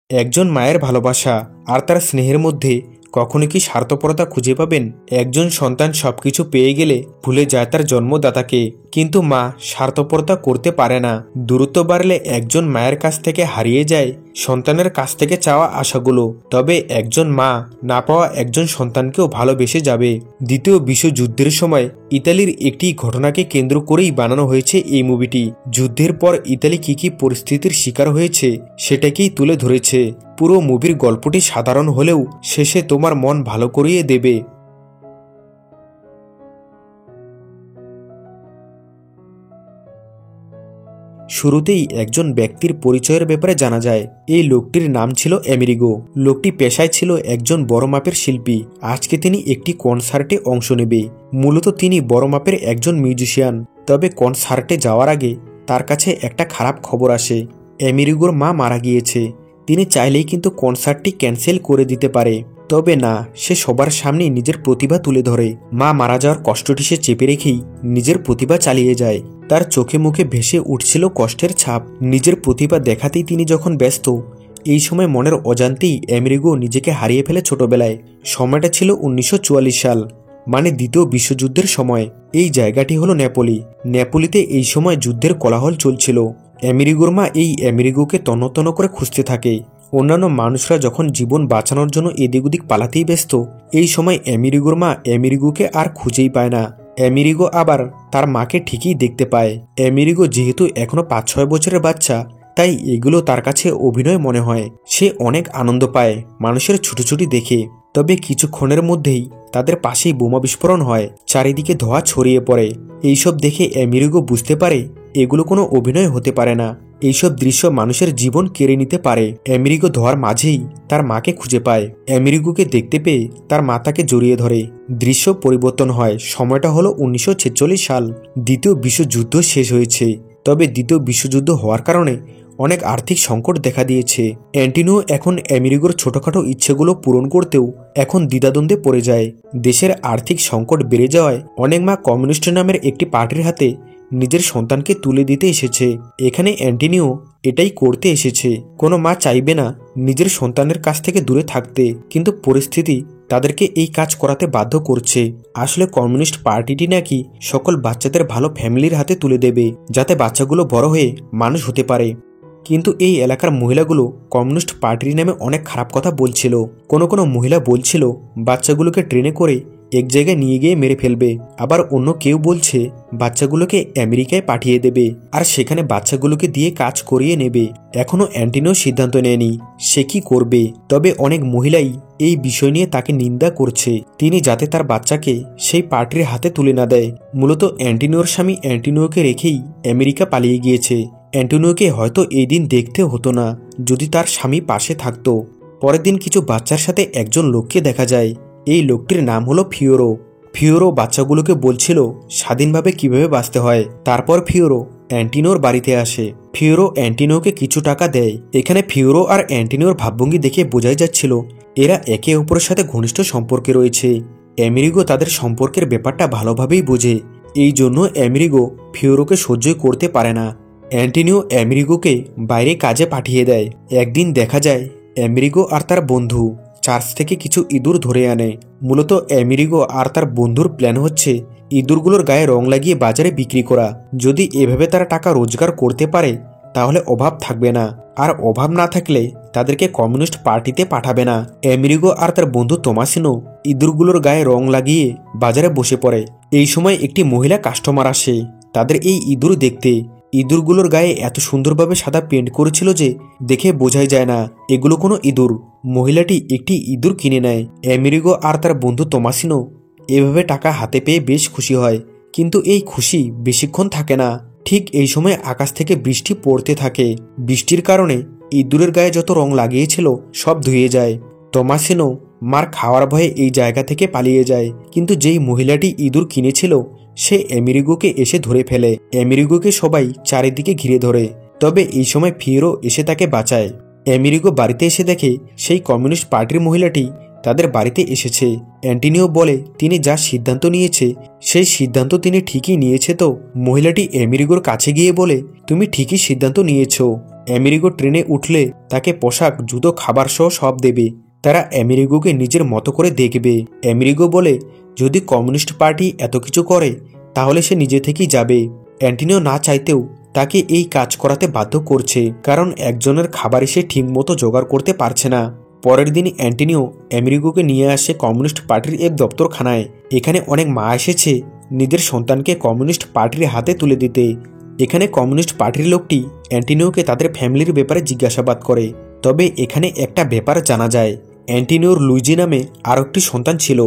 একজন মায়ের ভালোবাসা আর তার স্নেহের মধ্যে কখনো কি স্বার্থপরতা খুঁজে পাবেন? একজন সন্তান সবকিছু পেয়ে গেলে ভুলে যায় তার জন্মদাতাকে, কিন্তু মা স্বার্থপরতা করতে পারে না। দূরত্ব বাড়লে একজন মায়ের কাছ থেকে হারিয়ে যায় সন্তানের কাছ থেকে চাওয়া আশাগুলো। তবে একজন মা না পাওয়া একজন সন্তানকেও ভালোবেসে যাবে। দ্বিতীয় বিশ্বযুদ্ধের সময় ইতালির একটি ঘটনাকে কেন্দ্র করেই বানানো হয়েছে এই মুভিটি। যুদ্ধের পর ইতালি কি পরিস্থিতির শিকার হয়েছে সেটাকেই তুলে ধরেছে। পুরো মুভির গল্পটি সাধারণ হলেও শেষে তোমার মন ভালো করিয়ে দেবে। শুরুতেই একজন ব্যক্তির পরিচয়ের ব্যাপারে জানা যায়। এই লোকটির নাম ছিল আমেরিগো। লোকটি পেশায় ছিল একজন বড় মাপের শিল্পী। আজকে তিনি একটি কনসার্টে অংশ নেবে। মূলত তিনি বড় মাপের একজন মিউজিশিয়ান। তবে কনসার্টে যাওয়ার আগে তার কাছে একটা খারাপ খবর আসে। আমেরিগোর মা মারা গিয়েছে। তিনি চাইলেই কিন্তু কনসার্টটি ক্যান্সেল করে দিতে পারে। তবে না, সে সবার সামনে নিজের প্রতিভা তুলে ধরে। মা মারা যাওয়ার কষ্টটি সে চেপে রেখেই নিজের প্রতিভা চালিয়ে যায়। তার চোখে মুখে ভেসে উঠছিল কষ্টের ছাপ। নিজের প্রতিভা দেখাতেই তিনি যখন ব্যস্ত, এই সময় মনের অজান্তেই আমেরিগো নিজেকে হারিয়ে ফেলে ছোটবেলায়। সময়টা ছিল 1944 সাল, মানে দ্বিতীয় বিশ্বযুদ্ধের সময়। এই জায়গাটি হলো নেপোলি। নেপোলিতে এই সময় যুদ্ধের কোলাহল চলছিল। আমেরিগোর মা এই আমেরিগোকে তন্ন তন্ন করে খুঁজতে থাকে। অন্যান্য মানুষরা যখন জীবন বাঁচানোর জন্য এদিক ওদিক পালাতেই ব্যস্ত, এই সময় আমেরিগোর মা আমেরিগোকে আর খুঁজেই পায় না। আমেরিগো আবার তার মাকে ঠিকই দেখতে পায়। আমেরিগো যেহেতু এখনো 5-6 বছরের বাচ্চা, তাই এগুলো তার কাছে অভিনয় মনে হয়। সে অনেক আনন্দ পায় মানুষের ছুটোছুটি দেখে। তবে কিছুক্ষণের মধ্যেই তাদের পাশেই বোমা বিস্ফোরণ হয়। চারিদিকে ধোঁয়া ছড়িয়ে পড়ে। এইসব দেখে আমেরিগো বুঝতে পারে এগুলো কোনো অভিনয় হতে পারে না। এইসব দৃশ্য মানুষের জীবন কেড়ে নিতে পারে। আমেরিগো ধোঁয়ার মাঝেই তার মাকে খুঁজে পায়। আমেরিগোকে দেখতে পেয়ে তার মা তাকে জড়িয়ে ধরে। দৃশ্য পরিবর্তন হয়। সময়টা হলো 1946 সাল। দ্বিতীয় বিশ্বযুদ্ধ শেষ হয়েছে। তবে দ্বিতীয় বিশ্বযুদ্ধ হওয়ার কারণে অনেক আর্থিক সংকট দেখা দিয়েছে। অ্যান্টিনিও এখন আমেরিগোর ছোটখাটো ইচ্ছেগুলো পূরণ করতেও এখন দ্বিধাদ্বন্দ্বে পড়ে যায়। দেশের আর্থিক সংকট বেড়ে যাওয়ায় অনেক মা কমিউনিস্ট নামের একটি পার্টির হাতে নিজের সন্তানকে তুলে দিতে এসেছে। এখানে অ্যান্টিনিও এটাই করতে এসেছে। কোনো মা চাইবে না নিজের সন্তানের কাছ থেকে দূরে থাকতে, কিন্তু পরিস্থিতি তাদেরকে এই কাজ করাতে বাধ্য করছে। আসলে কমিউনিস্ট পার্টিটি নাকি সকল বাচ্চাদের ভালো ফ্যামিলির হাতে তুলে দেবে, যাতে বাচ্চাগুলো বড় হয়ে মানুষ হতে পারে। কিন্তু এই এলাকার মহিলাগুলো কমিউনিস্ট পার্টির নামে অনেক খারাপ কথা বলছিল। কোনো মহিলা বলছিল বাচ্চাগুলোকে ট্রেনে করে এক জায়গায় নিয়ে গিয়ে মেরে ফেলবে। আবার অন্য কেউ বলছে বাচ্চাগুলোকে আমেরিকায় পাঠিয়ে দেবে, আর সেখানে বাচ্চাগুলোকে দিয়ে কাজ করিয়ে নেবে। এখনো অ্যান্টিনিও সিদ্ধান্ত নেয়নি সে কি করবে। তবে অনেক মহিলাই এই বিষয় নিয়ে তাকে নিন্দা করছে, তিনি যাতে তার বাচ্চাকে সেই পার্টির হাতে তুলে না দেয়। মূলত অ্যান্টিনিওর স্বামী অ্যান্টিনিওকে রেখেই আমেরিকা পালিয়ে গিয়েছে। অ্যান্টোনিওকে হয়তো এই দিন দেখতে হতো না যদি তার স্বামী পাশে থাকতো। পরের দিন কিছু বাচ্চার সাথে একজন লোককে দেখা যায়। এই লোকটির নাম হলো ফিওরো। ফিওরো বাচ্চাগুলোকে বলছিল স্বাধীনভাবে কিভাবে বাঁচতে হয়। তারপর ফিওরো অ্যান্টিনিওর বাড়িতে আসে। ফিওরো অ্যান্টিনিওকে কিছু টাকা দেয়। এখানে ফিওরো আর অ্যান্টিনিওর ভাবভঙ্গি দেখে বোঝাই যাচ্ছিল এরা একে অপরের সাথে ঘনিষ্ঠ সম্পর্কে রয়েছে। আমেরিগো তাদের সম্পর্কের ব্যাপারটা ভালোভাবেই বোঝে। এই জন্য আমেরিগো ফিওরোকে সহ্য করতে পারে না। অ্যান্টিনিও আমেরিগোকে বাইরে কাজে পাঠিয়ে দেয়। একদিন দেখা যায় আমেরিগো আর তার বন্ধু চার্চ থেকে কিছু ইঁদুর ধরে আনে। মূলত আমেরিগো আর তার বন্ধুর প্ল্যান হচ্ছে ইঁদুরগুলোর গায়ে রং লাগিয়ে বাজারে বিক্রি করা। যদি এভাবে তারা টাকা রোজগার করতে পারে তাহলে অভাব থাকবে না, আর অভাব না থাকলে তাদেরকে কমিউনিস্ট পার্টিতে পাঠাবে না। আমেরিগো আর তার বন্ধু তোমাসিনো ইঁদুরগুলোর গায়ে রং লাগিয়ে বাজারে বসে পড়ে। এই সময় একটি মহিলা কাস্টমার আসে তাদের এই ইঁদুর দেখতে। ইঁদুরগুলোর গায়ে এত সুন্দরভাবে সাদা পেন্ট করেছিল যে দেখে বোঝাই যায় না এগুলো কোনো ইঁদুর। মহিলাটি একটি ইঁদুর কিনে নেয়। আমেরিগো আর তার বন্ধু তোমাসিনো এভাবে টাকা হাতে পেয়ে বেশ খুশি হয়, কিন্তু এই খুশি বেশিক্ষণ থাকে না। ঠিক এই সময় আকাশ থেকে বৃষ্টি পড়তে থাকে। বৃষ্টির কারণে ইঁদুরের গায়ে যত রং লাগিয়েছিল সব ধুয়ে যায়। তোমাসিনো মার খাওয়ার ভয়ে এই জায়গা থেকে পালিয়ে যায়, কিন্তু যেই মহিলাটি ইঁদুর কিনেছিল সে আমেরিগোকে এসে ধরে ফেলে। আমেরিগোকে সবাই চারিদিকে ঘিরে ধরে। তবে এই সময় ফিওরো এসে তাকে বাঁচায়। আমেরিগো বাড়িতে এসে দেখে সেই কমিউনিস্ট পার্টির মহিলাটি তাদের বাড়িতে এসেছে। অ্যান্টিনিও বলে তিনি যা সিদ্ধান্ত নিয়েছে সেই সিদ্ধান্ত তিনি ঠিকই নিয়েছে। তো মহিলাটি আমেরিগোর কাছে গিয়ে বলে তুমি ঠিকই সিদ্ধান্ত নিয়েছ। আমেরিগো ট্রেনে উঠলে তাকে পোশাক, জুতো, খাবার সহ সব দেবে। তারা আমেরিগোকে নিজের মতো করে দেখবে। আমেরিগো বলে, যদি কমিউনিস্ট পার্টি এত কিছু করে তাহলে সে নিজে থেকেই যাবে। অ্যান্টনিও না চাইতেও তাকে এই কাজ করাতে বাধ্য করছে, কারণ একজনের খাবারই সে ঠিকমতো জোগাড় করতে পারছে না। পরের দিন অ্যান্টনিও আমেরিগোকে নিয়ে আসে কমিউনিস্ট পার্টির এক দপ্তরখানায়। এখানে অনেক মা এসেছে নিজের সন্তানকে কমিউনিস্ট পার্টির হাতে তুলে দিতে। এখানে কমিউনিস্ট পার্টির লোকটি অ্যান্টনিওকে তাদের ফ্যামিলির ব্যাপারে জিজ্ঞাসাবাদ করে। তবে এখানে একটা ব্যাপার জানা যায়, অ্যান্টনিওর লুইজি নামে আরও একটি সন্তান ছিল।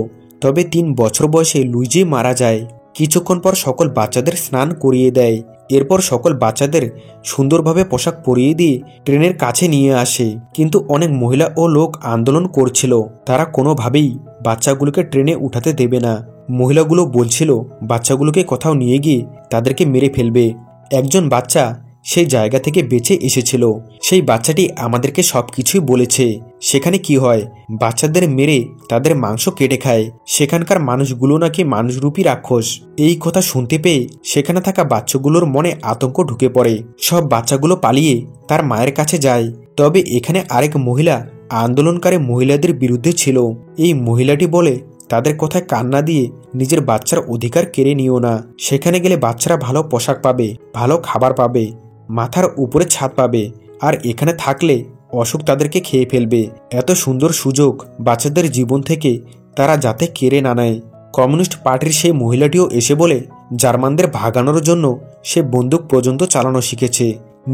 তবে 3 বছর বয়সে লুইজি মারা যায়। কিছুক্ষণ পর সকল বাচ্চাদের স্নান করিয়ে দেয়। এরপর সকল বাচ্চাদের সুন্দরভাবে পোশাক পরিয়ে দিয়ে ট্রেনের কাছে নিয়ে আসে। কিন্তু অনেক মহিলা ও লোক আন্দোলন করছিল। তারা কোনোভাবেই বাচ্চাগুলোকে ট্রেনে উঠাতে দেবে না। মহিলাগুলো বলছিল বাচ্চাগুলোকে কোথাও নিয়ে গিয়ে তাদেরকে মেরে ফেলবে। একজন বাচ্চা সেই জায়গা থেকে বেঁচে এসেছিল। সেই বাচ্চাটি আমাদেরকে সবকিছুই বলেছে। সেখানে কি হয়, বাচ্চাদের মেরে তাদের মাংস কেটে খায়। সেখানকার মানুষগুলো নাকি মানুষরূপী রাক্ষস। এই কথা শুনতে পেয়ে সেখানে থাকা বাচ্চাগুলোর মনে আতঙ্ক ঢুকে পড়ে। সব বাচ্চাগুলো পালিয়ে তার মায়ের কাছে যায়। তবে এখানে আরেক মহিলা আন্দোলনকারী মহিলাদের বিরুদ্ধে ছিল। এই মহিলাটি বলে, তাদের কথায় কান না দিয়ে নিজের বাচ্চার অধিকার কেড়ে নিও না। সেখানে গেলে বাচ্চারা ভালো পোশাক পাবে, ভালো খাবার পাবে, মাথার উপরে ছাদ পাবে। আর এখানে থাকলে অসুখ তাদেরকে খেয়ে ফেলবে। এত সুন্দর সুযোগ বাচ্চাদের জীবন থেকে তারা যাতে কেড়ে না নেয়। কমিউনিস্ট পার্টির সেই মহিলাটিও এসে বলে, জার্মানদের ভাগানোর জন্য সে বন্দুক পর্যন্ত চালানো শিখেছে।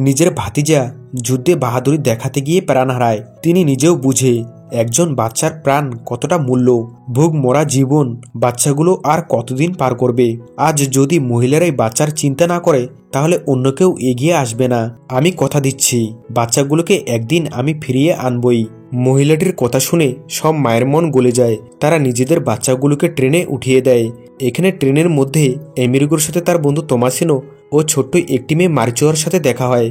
নিজের ভাতিজা যুদ্ধে বাহাদুরি দেখাতে গিয়ে প্রাণ হারায়। তিনি নিজেও বুঝে একজন বাচ্চার প্রাণ কতটা মূল্য। ভোগ মরা জীবন বাচ্চাগুলো আর কতদিন পার করবে। আজ যদি মহিলারাই বাচ্চার চিন্তা না করে তাহলে অন্য কেউ এগিয়ে আসবে না। আমি কথা দিচ্ছি, বাচ্চাগুলোকে একদিন আমি ফিরিয়ে আনবই। মহিলাটির কথা শুনে সব মায়ের মন গলে যায়। তারা নিজেদের বাচ্চাগুলোকে ট্রেনে উঠিয়ে দেয়। এখানে ট্রেনের মধ্যে আমেরিগোর সাথে তার বন্ধু তোমাসিনো ও ছোট্ট একটি মেয়ে মার্চোয়ার সাথে দেখা হয়।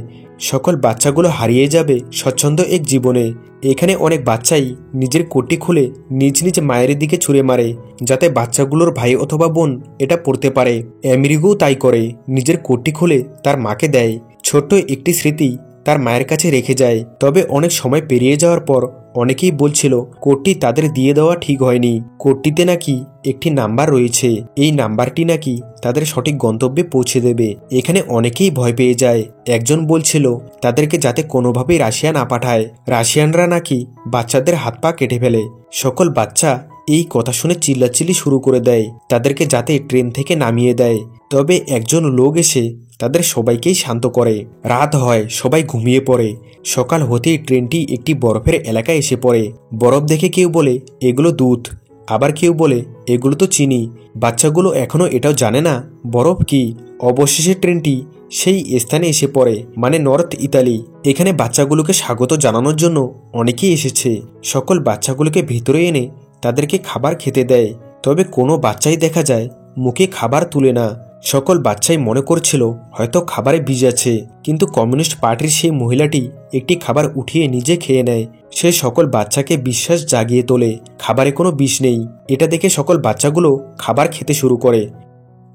সকল বাচ্চাগুলো হারিয়ে যাবে স্বচ্ছন্দ এক জীবনে। এখানে অনেক বাচ্চাই নিজের কোটি খুলে নিজ নিজ মায়ের দিকে ছুঁড়ে মারে, যাতে বাচ্চাগুলোর ভাই অথবা বোন এটা পড়তে পারে। আমেরিগোও তাই করে, নিজের কোটি খুলে তার মাকে দেয়। ছোট্ট একটি স্মৃতি তার মায়ের কাছে রেখে যায়। তবে অনেক সময় পেরিয়ে যাওয়ার পর অনেকেই বলছিল কোডটি তাদের দিয়ে দেওয়া ঠিক হয়নি। কোডটিতে নাকি একটি নাম্বার রয়েছে, এই নাম্বারটি নাকি তাদের সঠিক গন্তব্যে পৌঁছে দেবে। এখানে অনেকেই ভয় পেয়ে যায়। একজন বলছিল তাদেরকে যাতে কোনোভাবেই রাশিয়া না পাঠায়, রাশিয়ানরা নাকি বাচ্চাদের হাত পা কেটে ফেলে। সকল বাচ্চা এই কথা শুনে চিল্লাচিল্লি শুরু করে দেয়, তাদেরকে যাতে ট্রেন থেকে নামিয়ে দেয়। তবে একজন লোক এসে তাদের সবাইকেই শান্ত করে। রাত হয়, সবাই ঘুমিয়ে পড়ে। সকাল হতেই ট্রেনটি একটি বরফের এলাকায় এসে পড়ে। বরফ দেখে কেউ বলে এগুলো দুধ, আবার কেউ বলে এগুলো তো চিনি। বাচ্চাগুলো এখনো এটাও জানে না বরফ কি। অবশেষে ট্রেনটি সেই স্থানে এসে পড়ে, মানে নর্থ ইতালি। এখানে বাচ্চাগুলোকে স্বাগত জানানোর জন্য অনেকেই এসেছে। সকল বাচ্চাগুলোকে ভিতরে এনে তাদেরকে খাবার খেতে দেয়। তবে কোনো বাচ্চাই দেখা যায় মুখে খাবার তুলে না। সকল বাচ্চাই মনে করছিল হয়তো খাবারে বীজ আছে। কিন্তু কমিউনিস্ট পার্টির সেই মহিলাটি একটি খাবার উঠিয়ে নিজে খেয়ে নেয়। সে সকল বাচ্চাকে বিশ্বাস জাগিয়ে তোলে খাবারে কোনো বিষ নেই। এটা দেখে সকল বাচ্চাগুলো খাবার খেতে শুরু করে।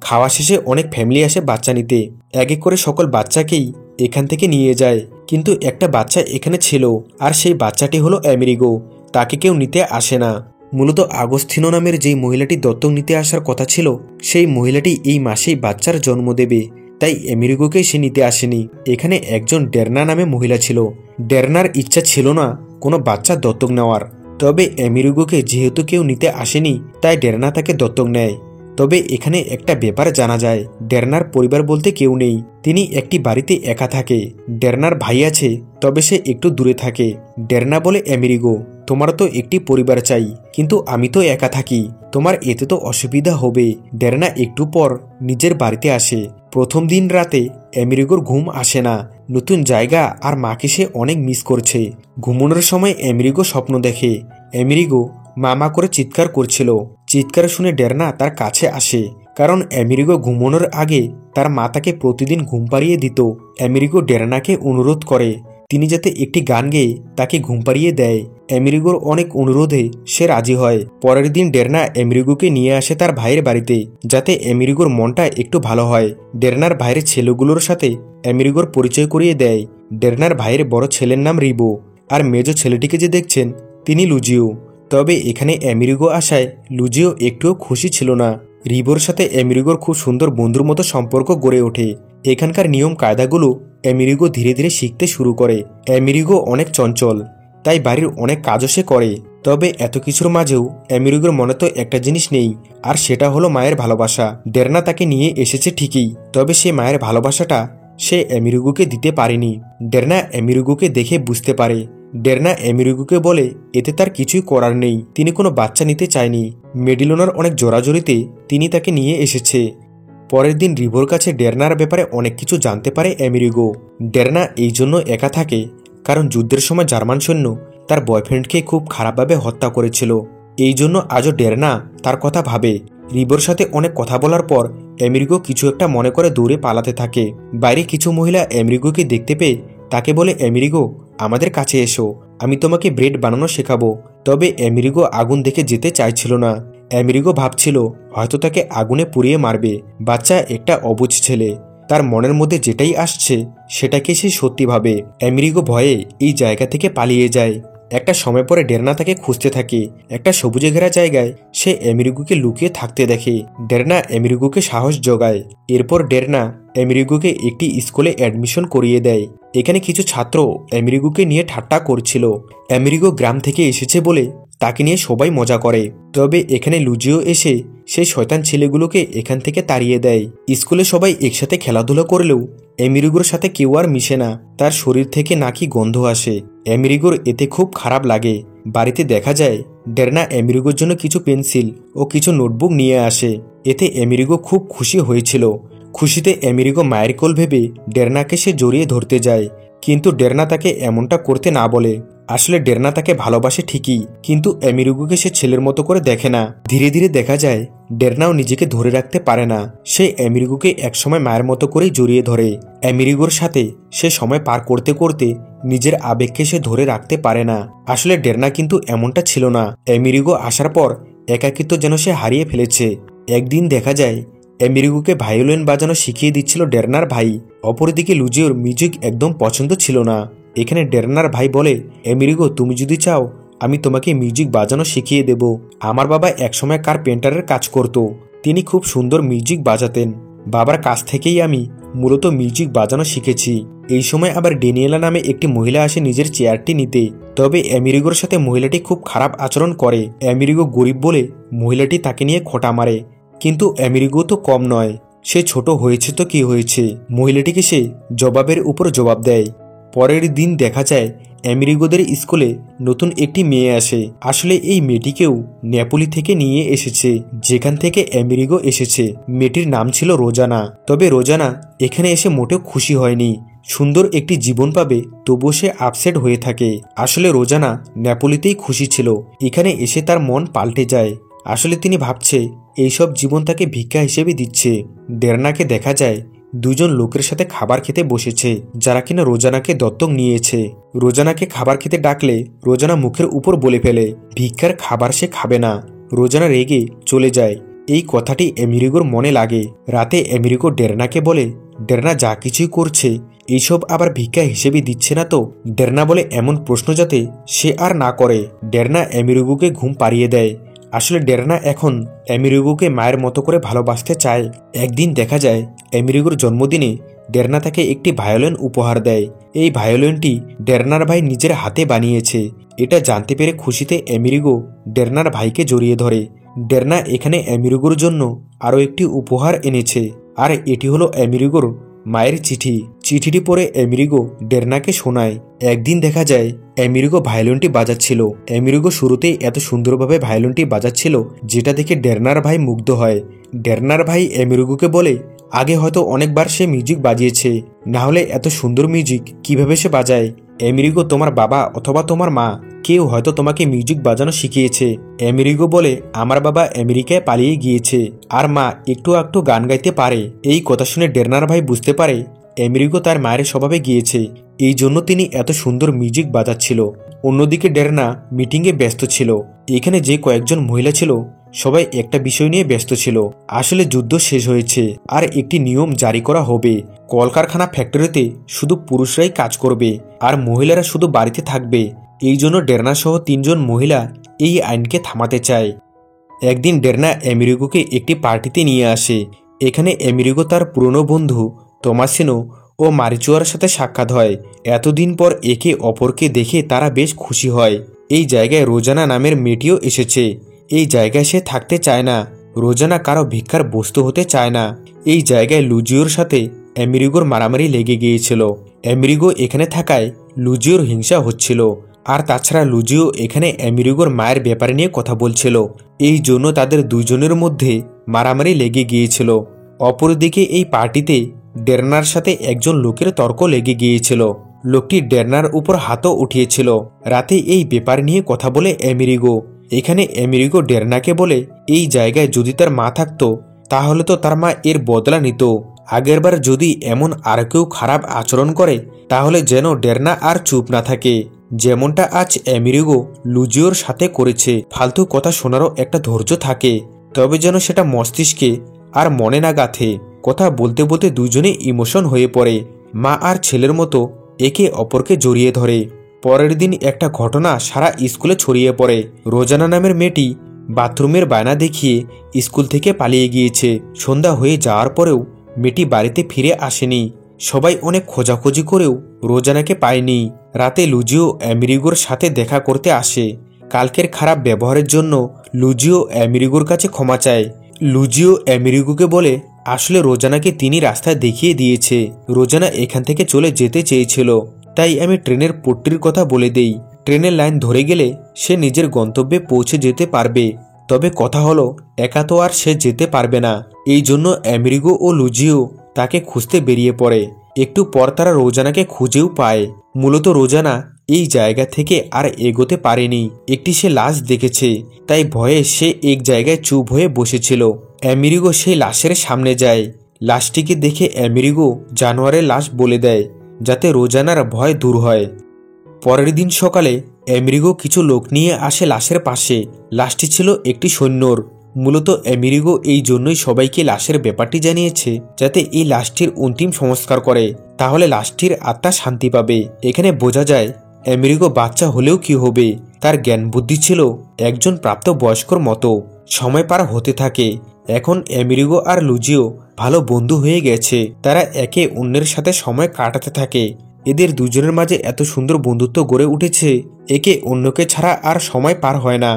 খাওয়া শেষে অনেক ফ্যামিলি আসে বাচ্চা নিতে। এক এক করে সকল বাচ্চাকেই এখান থেকে নিয়ে যায়। কিন্তু একটা বাচ্চা এখানে ছিল, আর সেই বাচ্চাটি হলো আমেরিগো। তাকে কেউ নিতে আসে না। মূলত আগস্তিনো নামের যেই মহিলাটি দত্তক নিতে আসার কথা ছিল, সেই মহিলাটি এই মাসেই বাচ্চার জন্ম দেবে। তাই আমেরিগোকে সে নিতে আসেনি। এখানে একজন ডেরনা নামে মহিলা ছিল। ডেরনার ইচ্ছা ছিল না কোনো বাচ্চা দত্তক নেওয়ার। তবে আমেরিগোকে যেহেতু কেউ নিতে আসেনি, তাই ডেরনা তাকে দত্তক নেয়। তবে এখানে একটা ব্যাপার জানা যায়, ডেরনার পরিবার বলতে কেউ নেই। তিনি একটি বাড়িতে একা থাকে। ডেরনার ভাই আছে, তবে সে একটু দূরে থাকে। ডেরনা বলে, আমেরিগো, তোমার তো একটি পরিবার চাই, কিন্তু আমি তো একা থাকি, তোমার এতে তো অসুবিধা হবে। ডেরনা একটু পর নিজের বাড়িতে আসে। প্রথম দিন রাতে আমেরিগোর ঘুম আসে না। নতুন জায়গা আর মাকে সে অনেক মিস করছে। ঘুমানোর সময় আমেরিগো স্বপ্ন দেখে। আমেরিগো মামা করে চিৎকার করছিল। চিৎকার শুনে ডেরনা তার কাছে আসে, কারণ আমেরিগো ঘুমানোর আগে তার মা তাকে প্রতিদিন ঘুম পাড়িয়ে দিত। আমেরিগো ডেরনাকে অনুরোধ করে তিনি যাতে একটি গান গেয়ে তাকে ঘুম পাড়িয়ে দেয়। আমেরিগোর অনেক অনুরোধে সে রাজি হয়। পরের দিন ডেরনা আমেরিগোকে নিয়ে আসে তার ভাইয়ের বাড়িতে, যাতে আমেরিগোর মনটা একটু ভালো হয়। ডেরনার ভাইয়ের ছেলেগুলোর সাথে আমেরিগোর পরিচয় করিয়ে দেয়। ডেরনার ভাইয়ের বড় ছেলের নাম রিবো, আর মেজো ছেলেটিকে যে দেখছেন তিনি লুজিও। তবে এখানে আমেরিগো আসায় লুজিও একটুও খুশি ছিল না। রিবোর সাথে আমেরিগোর খুব সুন্দর বন্ধুর মতো সম্পর্ক গড়ে ওঠে। এখানকার নিয়ম কায়দাগুলো আমেরিগো ধীরে ধীরে শিখতে শুরু করে। আমেরিগো অনেক চঞ্চল, তাই বাড়ির অনেক কাজও সে করে। তবে এত কিছুর মাঝেও আমেরিগোর মনে তো একটা জিনিস নেই, আর সেটা হলো মায়ের ভালোবাসা। ডেরনা তাকে নিয়ে এসেছে ঠিকই, তবে সে মায়ের ভালোবাসাটা সে আমেরিগোকে দিতে পারেনি। ডেরনা আমেরিগোকে দেখে বুঝতে পারে। ডেরনা আমেরিগোকে বলে এতে তার কিছুই করার নেই, তিনি কোনো বাচ্চা নিতে চায়নি। মেডিলোনার অনেক জোরাজোরিতে তিনি তাকে নিয়ে এসেছে। পরের দিন রিবোর কাছে ডেরনার ব্যাপারে অনেক কিছু জানতে পারে আমেরিগো। ডেরনা এই জন্য একা থাকে কারণ যুদ্ধের সময় জার্মান সৈন্য তার বয়ফ্রেন্ডকে খুব খারাপভাবে হত্যা করেছিল। এই জন্য আজও ডেরনা তার কথা ভাবে। রিবোর সাথে অনেক কথা বলার পর আমেরিগো কিছু একটা মনে করে দৌড়ে পালাতে থাকে। বাইরে কিছু মহিলা আমেরিগোকে দেখতে পেয়ে তাকে বলে, আমেরিগো আমাদের কাছে এসো, আমি তোমাকে ব্রেড বানানো শেখাবো। তবে আমেরিগো আগুন দেখে যেতে চাইছিল না। আমেরিগো ভাবছিল হয়তো তাকে আগুনে পুড়িয়ে মারবে। বাচ্চা একটা অবুঝ ছেলে, তার মনের মধ্যে যেটাই আসছে সেটাকে সে সত্যি ভাবে। আমেরিগো ভয়ে এই জায়গা থেকে পালিয়ে যায়। একটা সময় পরে ডেরনা তাকে খুঁজতে থাকে। একটা সবুজে ঘেরা জায়গায় সে আমেরিগোকে লুকিয়ে থাকতে দেখে। ডেরনা আমেরিগোকে সাহস যোগায়। এরপর ডেরনা আমেরিগোকে একটি স্কুলে অ্যাডমিশন করিয়ে দেয়। এখানে কিছু ছাত্র আমেরিগোকে নিয়ে ঠাট্টা করছিল। আমেরিগো গ্রাম থেকে এসেছে বলে তাকে নিয়ে সবাই মজা করে। তবে এখানে লুজিও এসে সেই শয়তান ছেলেগুলোকে এখান থেকে তাড়িয়ে দেয়। স্কুলে সবাই একসাথে খেলাধুলা করলেও আমেরিগোর সাথে কেউ আর মিশে না। তার শরীর থেকে নাকি গন্ধ আসে। আমেরিগোর এতে খুব খারাপ লাগে। বাড়িতে দেখা যায় ডেরনা আমেরিগোর জন্য কিছু পেন্সিল ও কিছু নোটবুক নিয়ে আসে। এতে আমেরিগো খুব খুশি হয়েছিল। খুশিতে আমেরিগো মায়ের কোল ভেবে ডেরনাকে সে জড়িয়ে ধরতে যায়, কিন্তু ডেরনা তাকে এমনটা করতে না বলে। আসলে ডেরনা তাকে ভালোবাসে ঠিকই, কিন্তু আমেরিগোকে সে ছেলের মতো করে দেখে না। ধীরে ধীরে দেখা যায় ডেরনাও নিজেকে ধরে রাখতে পারে না। সে আমেরিগোকে একসময় মায়ের মতো করেই জড়িয়ে ধরে। আমেরিগোর সাথে সে সময় পার করতে করতে নিজের আবেগকে সে ধরে রাখতে পারে না। আসলে ডেরনা কিন্তু এমনটা ছিল না। আমেরিগো আসার পর একাকিত্ব যেন সে হারিয়ে ফেলেছে। একদিন দেখা যায় আমেরিগোকে ভায়োলিন বাজানো শিখিয়ে দিচ্ছিল ডেরনার ভাই। অপরদিকে লুজিওর মিউজিক একদম পছন্দ ছিল না। এখানে ডেরনার ভাই বলে, আমেরিগো তুমি যদি চাও আমি তোমাকে মিউজিক বাজানো শিখিয়ে দেব। আমার বাবা একসময় কার্পেন্টারের কাজ করত, তিনি খুব সুন্দর মিউজিক বাজাতেন। বাবার কাছ থেকেই আমি মূলত মিউজিক বাজানো শিখেছি। এই সময় আবার ডেনিয়েলা নামে একটি মহিলা আসে নিজের চেয়ারটি নিতে। তবে আমেরিগোর সাথে মহিলাটি খুব খারাপ আচরণ করে। আমেরিগো গরিব বলে মহিলাটি তাকে নিয়ে খোঁটা মারে, কিন্তু আমেরিগো তো কম নয়, সে ছোট হয়েছে তো কি হয়েছে, মহিলাটিকে সে জবাবের উপর জবাব দেয়। পরের দিন দেখা যায় আমেরিগোদের স্কুলে নতুন একটি মেয়ে আসে। আসলে এই মেয়েটিকেও নেপোলি থেকে নিয়ে এসেছে, যেখান থেকে আমেরিগো এসেছে। মেয়েটির নাম ছিল রোজানা। তবে রোজানা এখানে এসে মোটেও খুশি হয়নি। সুন্দর একটি জীবন পাবে তবুও সে আপসেট হয়ে থাকে। আসলে রোজানা নেপোলিতেই খুশি ছিল, এখানে এসে তার মন পাল্টে যায়। আসলে তিনি ভাবছে এইসব জীবন তাকে ভিক্ষা হিসেবে দিচ্ছে। ডেরনাকে দেখা যায় দুজন লোকের সাথে খাবার খেতে বসেছে, যারা কিনা রোজানাকে দত্তক নিয়েছে। রোজানাকে খাবার খেতে ডাকলে রোজানা মুখের উপর বলে ফেলে ভিক্ষার খাবার সে খাবে না। রোজানা রেগে চলে যায়। এই কথাটি আমেরিগোর মনে লাগে। রাতে আমেরিগো ডেরনাকে বলে, ডেরনা যা কিছুই করছে এইসব আবার ভিক্ষা হিসেবে দিচ্ছে না তো? ডেরনা বলে এমন প্রশ্ন যাতে সে আর না করে। ডেরনা আমেরিগোকে ঘুম পাড়িয়ে দেয়। আসলে ডেরনা এখন আমেরিগোকে মায়ের মতো করে ভালোবাসতে চায়। একদিন দেখা যায় আমেরিগোর জন্মদিনে ডেরনা তাকে একটি ভায়োলিন উপহার দেয়। এই ভায়োলিনটি ডেরনার ভাই নিজের হাতে বানিয়েছে। এটা জানতে পেরে খুশিতে আমেরিগো ডেরনার ভাইকে জড়িয়ে ধরে। ডেরনা এখানে আমেরিগোর জন্য আরও একটি উপহার এনেছে, আর এটি হলো আমেরিগোর মায়ের চিঠি। চিঠিটি পড়ে আমেরিগো ডেরনাকে শোনায়। একদিন দেখা যায় আমেরিগো ভায়োলিনটি বাজাচ্ছিল। আমেরিগো শুরুতেই এত সুন্দরভাবে ভায়োলিনটি বাজাচ্ছিল যেটা দেখে ডেরনার ভাই মুগ্ধ হয়। ডেরনার ভাই আমেরিগোকে বলে, আগে হয়তো অনেকবার সে মিউজিক বাজিয়েছে, না হলে এত সুন্দর মিউজিক কিভাবে সে বাজায়? আমেরিগো তোমার বাবা অথবা তোমার মা কেউ হয়তো তোমাকে মিউজিক বাজানো শিখিয়েছে। আমেরিগো বলে, আমার বাবা আমেরিকায় পালিয়ে গিয়েছে, আর মা একটু একটু গান গাইতে পারে। এই কথা শুনে ডেরনার ভাই বুঝতে পারে আমেরিগো তার মায়ের স্বভাবে গিয়েছে, এই জন্য তিনি এত সুন্দর মিউজিক বাজাচ্ছিল। অন্যদিকে ডেরনা মিটিংয়ে ব্যস্ত ছিল। এখানে যে কয়েকজন মহিলা ছিল সবাই একটা বিষয় নিয়ে ব্যস্ত ছিল। আসলে যুদ্ধ শেষ হয়েছে আর একটি নিয়ম জারি করা হবে। কলকারখানা ফ্যাক্টরিতে শুধু পুরুষরাই কাজ করবে আর মহিলারা শুধু বাড়িতে থাকবে। এই জন্য ডেরনা সহ 3 জন মহিলা এই আইনকে থামাতে চায়। একদিন ডেরনা আমেরিগোকে একটি পার্টিতে নিয়ে আসে। এখানে আমেরিগো তার পুরনো বন্ধু তোমাসিনো ও মারিচুয়ার সাথে সাক্ষাৎ হয়। এতদিন পর একে অপরকে দেখে তারা বেশ খুশি হয়। এই জায়গায় রোজানা নামের মেয়েটিও এসেছে। এই জায়গায় সে থাকতে চায় না। রোজানা কারো ভিক্ষার বস্তু হতে চায় না। এই জায়গায় লুজিওর সাথে আমেরিগোর মারামারি লেগে গিয়েছিল। আমেরিগো এখানে থাকায় লুজিওর হিংসা হচ্ছিল। আর তাছাড়া লুজিও এখানে আমেরিগোর মায়ের ব্যাপারে নিয়ে কথা বলছিল। এই জন্য তাদের দুজনের মধ্যে মারামারি লেগে গিয়েছিল। অপরদিকে এই পার্টিতে ডেরনার সাথে একজন লোকের তর্ক লেগে গিয়েছিল। লোকটি ডেরনার উপর হাতও উঠিয়েছিল। রাতে এই ব্যাপার নিয়ে কথা বলে আমেরিগো। এখানে আমেরিগো ডেরনাকে বলে এই জায়গায় যদি তার মা থাকতো তাহলে তো তার মা এর বদলা নিত। আগেরবার যদি এমন আর কেউ খারাপ আচরণ করে তাহলে যেন ডেরনা আর চুপ না থাকে, যেমনটা আজ আমেরিগো লুজিওর সাথে করেছে। ফালতু কথা শোনারও একটা ধৈর্য থাকে, তবে যেন সেটা মস্তিষ্কে আর মনে না গাঁথে। কথা বলতে বলতে দুজনে ইমোশন হয়ে পড়ে। মা আর ছেলের মতো একে অপরকে জড়িয়ে ধরে। পরের দিন একটা ঘটনা সারা স্কুলে ছড়িয়ে পড়ে। রোজানা নামের মেয়েটি বাথরুমের বায়না দেখিয়ে স্কুল থেকে পালিয়ে গিয়েছে। সন্ধ্যা হয়ে যাওয়ার পরেও মেয়েটি বাড়িতে ফিরে আসেনি। সবাই অনেক খোঁজাখুঁজি করেও রোজানাকে পায়নি। রাতে লুজিও আমেরিগোর সাথে দেখা করতে আসে। কালকের খারাপ ব্যবহারের জন্য লুজিও আমেরিগোর কাছে ক্ষমা চায়। লুজিও আমেরিগোকে বলে আসলে রোজানাকে তিনি রাস্তায় দেখিয়ে দিয়েছে। রোজানা এখান থেকে চলে যেতে চেয়েছিল, তাই আমি ট্রেনের পট্টির কথা বলে দেই। ট্রেনের লাইন ধরে গেলে সে নিজের গন্তব্যে পৌঁছে যেতে পারবে। তবে কথা হলো একা তো আর সে যেতে পারবে না। এই জন্য আমেরিগো ও লুজিও তাকে খুঁজতে বেরিয়ে পড়ে। একটু পর তারা রোজানাকে খুঁজেও পায়। মূলত রোজানা এই জায়গা থেকে আর এগোতে পারেনি। একটি সে লাশ দেখেছে, তাই ভয়ে সে এক জায়গায় চুপ হয়ে বসেছিল। আমেরিগো সেই লাশের সামনে যায়। লাশটিকে দেখে আমেরিগো জানোয়ারের লাশ বলে দেয়, যাতে রোজানার ভয় দূর হয়। পরের দিন সকালে আমেরিগো কিছু লোক নিয়ে আসে লাশের পাশে। লাশটি ছিল একটি সৈন্যর। মূলত আমেরিগো এই জন্যই সবাইকে লাশের ব্যাপারটি জানিয়েছে, যাতে এই লাশটির অন্তিম সংস্কার করে, তাহলে লাশটির আত্মা শান্তি পাবে। এখানে বোঝা যায় আমেরিগো বাচ্চা হলেও কি হবে, তার জ্ঞান বুদ্ধি ছিল একজন প্রাপ্তবয়স্কর মতো। সময় পার হতে থাকে। এখন আমেরিগো আর লুজিও ভালো বন্ধু হয়ে গেছে। তারা একে অন্যের সাথে সময় কাটাতে থাকে। এদের দুজনের মাঝে এত সুন্দর বন্ধুত্ব গড়ে উঠেছে, একে অন্যকে ছাড়া আর সময় পার হয় না।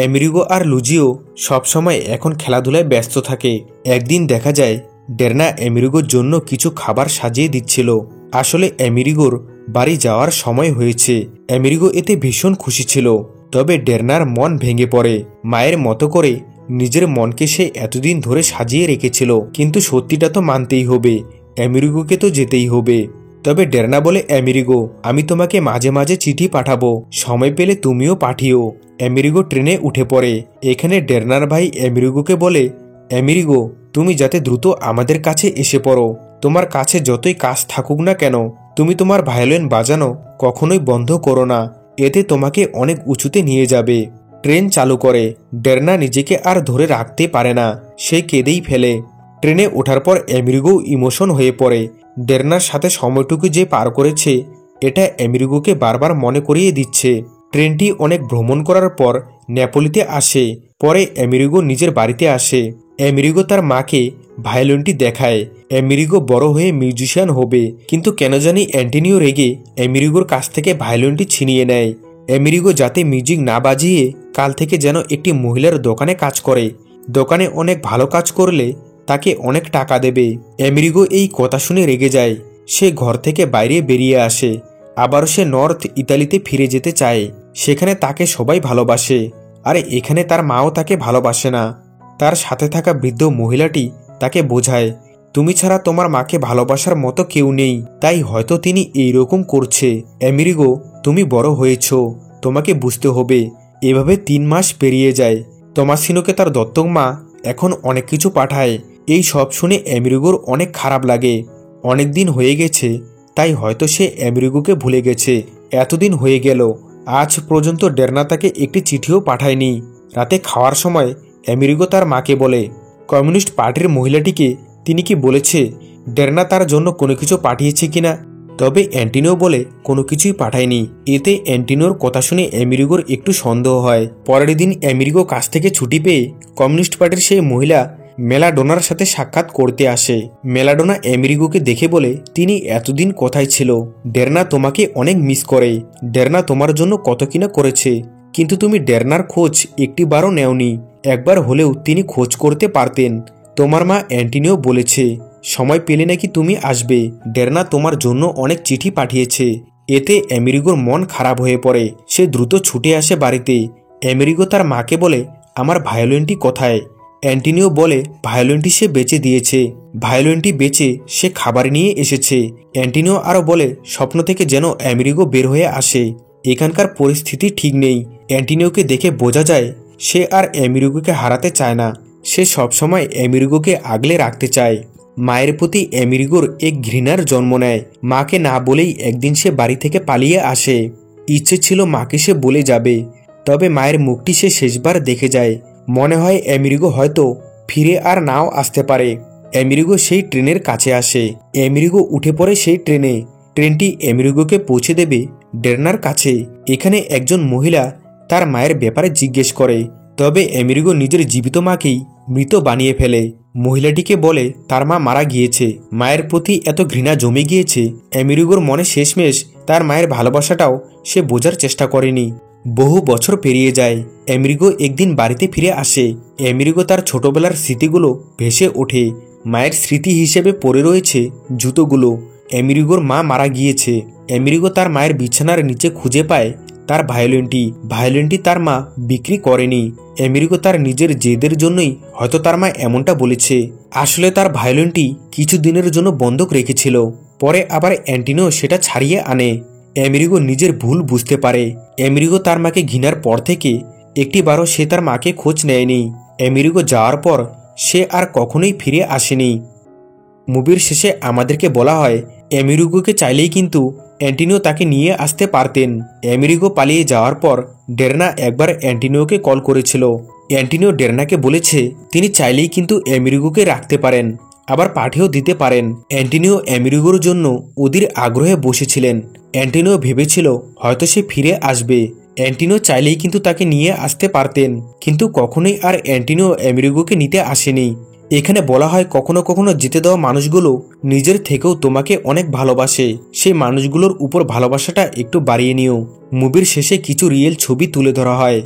আমেরিগো আর লুজিও সবসময় এখন খেলাধুলায় ব্যস্ত থাকে। একদিন দেখা যায় ডেরনা আমেরিগোর জন্য কিছু খাবার সাজিয়ে দিচ্ছিল। আসলে আমেরিগোর বাড়ি যাওয়ার সময় হয়েছে। আমেরিগো এতে ভীষণ খুশি ছিল। তবে ডেরনার মন ভেঙে পড়ে। মায়ের মতো করে নিজের মনকে সে এতদিন ধরে সাজিয়ে রেখেছিল, কিন্তু সত্যিটা তো মানতেই হবে, আমেরিগোকে তো যেতেই হবে। তবে ডেরনা বলে আমেরিগো, আমি তোমাকে মাঝে মাঝে চিঠি পাঠাবো, সময় পেলে তুমিও পাঠিও। আমেরিগো ট্রেনে উঠে পড়ে। এখানে ডেরনার ভাই আমেরিগোকে বলে, আমেরিগো তুমি যাতে দ্রুত আমাদের কাছে এসে পড়ো। তোমার কাছে যতই কাজ থাকুক না কেন, তুমি তোমার ভায়োলিন বাজানো কখনোই বন্ধ করো না, এতে তোমাকে অনেক উঁচুতে নিয়ে যাবে। ট্রেন চালু করে। ডেরনা নিজেকে আর ধরে রাখতে পারে না, সে কেঁদেই ফেলে। ট্রেনে ওঠার পর আমেরিগো ইমোশন হয়ে পড়ে। ডেরনার সাথে সময়টুকু যে পার করেছে এটা আমেরিগোকে বারবার মনে করিয়ে দিচ্ছে। ট্রেনটি অনেক ভ্রমণ করার পর নেপোলিতে আসে। পরে আমেরিগো নিজের বাড়িতে আসে। আমেরিগো তার মাকে ভায়োলিনটি দেখায়। আমেরিগো বড় হয়ে মিউজিশিয়ান হবে, কিন্তু কেন জানি অ্যান্টনিও রেগে আমেরিগোর কাছ থেকে ভায়োলিনটি ছিনিয়ে নেয়। আমেরিগো যাতে মিউজিক না বাজিয়ে কাল থেকে যেন একটি মহিলার দোকানে কাজ করে, দোকানে অনেক ভালো কাজ করলে তাকে অনেক টাকা দেবে। আমেরিগো এই কথা শুনে রেগে যায়। সে ঘর থেকে বাইরে বেরিয়ে আসে। আবার সে নর্থ ইতালিতে ফিরে যেতে চায়। সেখানে তাকে সবাই ভালোবাসে, আর এখানে তার মাও তাকে ভালোবাসে না। তার সাথে থাকা বৃদ্ধ মহিলাটি তাকে বোঝায়, তুমি ছাড়া তোমার মাকে ভালোবাসার মতো কেউ নেই, তাই হয়তো তিনি এইরকম করছে। আমেরিগো তুমি বড় হয়েছ, তোমাকে বুঝতে হবে। এভাবে 3 মাস পেরিয়ে যায়। তোমাসিনোকে তার দত্তক মা এখন অনেক কিছু পাঠায়। এই সব শুনে আমেরিগোর অনেক খারাপ লাগে। অনেক দিন হয়ে গেছে, তাই হয়তো সে আমেরিগোকে ভুলে গেছে। এতদিন হয়ে গেল, আজ পর্যন্ত ডেরনা তাকে একটি চিঠিও পাঠায়নি। রাতে খাওয়ার সময় আমেরিগো তার মাকে বলে, কমিউনিস্ট পার্টির মহিলাটিকে তিনি কি বলেছে ডেরনা তার জন্য কোনো কিছু পাঠিয়েছে কিনা। তবে অ্যান্টিনিও বলে কোনো কিছুই পাঠায়নি। এতে অ্যান্টিনিওর কথা শুনে আমেরিগোর একটু সন্দেহ হয়। পরের দিন আমেরিগো কাছ থেকে ছুটি পেয়ে কমিউনিস্ট পার্টির সেই মহিলা মেলাডোনার সাথে সাক্ষাৎ করতে আসে। মেলাডোনা আমেরিগোকে দেখে বলে, তিনি এতদিন কোথায় ছিল? ডেরনা তোমাকে অনেক মিস করে। ডেরনা তোমার জন্য কত কিনা করেছে, কিন্তু তুমি ডেরনার খোঁজ একটিবারও নেওনি। একবার হলেও তিনি খোঁজ করতে পারতেন। তোমার মা অ্যান্টিনিও বলেছে সময় পেলে নাকি তুমি আসবে। ডেরনা তোমার জন্য অনেক চিঠি পাঠিয়েছে। এতে আমেরিগোর মন খারাপ হয়ে পড়ে। সে দ্রুত ছুটে আসে বাড়িতে। আমেরিগো তার মাকে বলে, আমার ভায়োলিনটি কোথায়? অ্যান্টিনিও বলে, ভায়োলিনটি সে বেচে দিয়েছে। ভায়োলিনটি বেচে সে খাবার নিয়ে এসেছে। অ্যান্টিনিও আরও বলে, স্বপ্ন থেকে যেন আমেরিগো বের হয়ে আসে। এখানকার পরিস্থিতি ঠিক নেই। অ্যান্টিনিওকে দেখে বোঝা যায় সে আর আমেরিগোকে হারাতে চায় না। সে সবসময় আমেরিগোকে আগলে রাখতে চায়। মায়ের প্রতি আমেরিগোর এক ঘৃণার জন্ম নেয়। মাকে না বলেই একদিন সে বাড়ি থেকে পালিয়ে আসে। ইচ্ছে ছিল মাকে সে বলে যাবে, তবে মায়ের মুখটি সে শেষবার দেখে যায়। মনে হয় আমেরিগো হয়তো ফিরে আর নাও আসতে পারে। আমেরিগো সেই ট্রেনের কাছে আসে। আমেরিগো উঠে পড়ে সেই ট্রেনে। ট্রেনটি আমেরিগোকে পৌঁছে দেবে ডেরনার কাছে। এখানে একজন মহিলা তার মায়ের ব্যাপারে জিজ্ঞেস করে, তবে আমেরিগো নিজের জীবিত মাকেই মৃত বানিয়ে ফেলে। মহিলাটিকে বলে তার মা মারা গিয়েছে। মায়ের প্রতি এত ঘৃণা জমে গিয়েছে আমেরিগোর মনে শেষমেশ তার মায়ের ভালোবাসাটাও সে বোঝার চেষ্টা করেনি। বহু বছর পেরিয়ে যায়। আমেরিগো একদিন বাড়িতে ফিরে আসে। আমেরিগো তার ছোটবেলার স্মৃতিগুলো ভেসে ওঠে। মায়ের স্মৃতি হিসেবে পড়ে রয়েছে জুতোগুলো। আমেরিগোর মা মারা গিয়েছে। আমেরিগো তার মায়ের বিছানার নিচে খুঁজে পায় তার ভায়োলিনটি তার মা বিক্রি করেনি। আমেরিগো তার নিজের জেদের জন্যই হয়তো তার মা এমনটা বলেছে। আসলে তার ভায়োলিনটি কিছু দিনের জন্য বন্ধক রেখেছিল। পরে আবার অ্যান্টিনিও সেটা ছাড়িয়ে আনে। আমেরিগো নিজের ভুল বুঝতে পারে। আমেরিগো তার মাকে ঘৃণার পর থেকে একটিবারও সে তার মাকে খোঁজ নেয়নি। আমেরিগো যাওয়ার পর সে আর কখনোই ফিরে আসেনি। মুভির শেষে আমাদেরকে বলা হয় আমেরিগোকে চাইলেই কিন্তু অ্যান্টিনিও তাকে নিয়ে আসতে পারতেন। আমেরিগো পালিয়ে যাওয়ার পর ডেরনা একবার অ্যান্টিনিওকে কল করেছিল। অ্যান্টিনিও ডেরনাকে বলেছে তিনি চাইলেই কিন্তু আমেরিগোকে রাখতে পারেন, আবার পাঠিয়েও দিতে পারেন। অ্যান্টিনিও আমেরিগোর জন্য অধীর আগ্রহে বসেছিলেন। অ্যান্টিনিও ভেবেছিল হয়তো সে ফিরে আসবে। অ্যান্টিনিও চাইলেই কিন্তু তাকে নিয়ে আসতে পারতেন, কিন্তু কখনোই আর অ্যান্টিনিও আমেরিগোকে নিতে আসেনি। এখানে বলা হয় কখনো কখনো যেতে দেওয়া মানুষগুলো নিজের থেকেও তোমাকে অনেক ভালোবাসে। সেই মানুষগুলোর উপর ভালোবাসাটা একটু বাড়িয়ে নিও। মুভির শেষে কিছু রিয়েল ছবি তুলে ধরা হয়।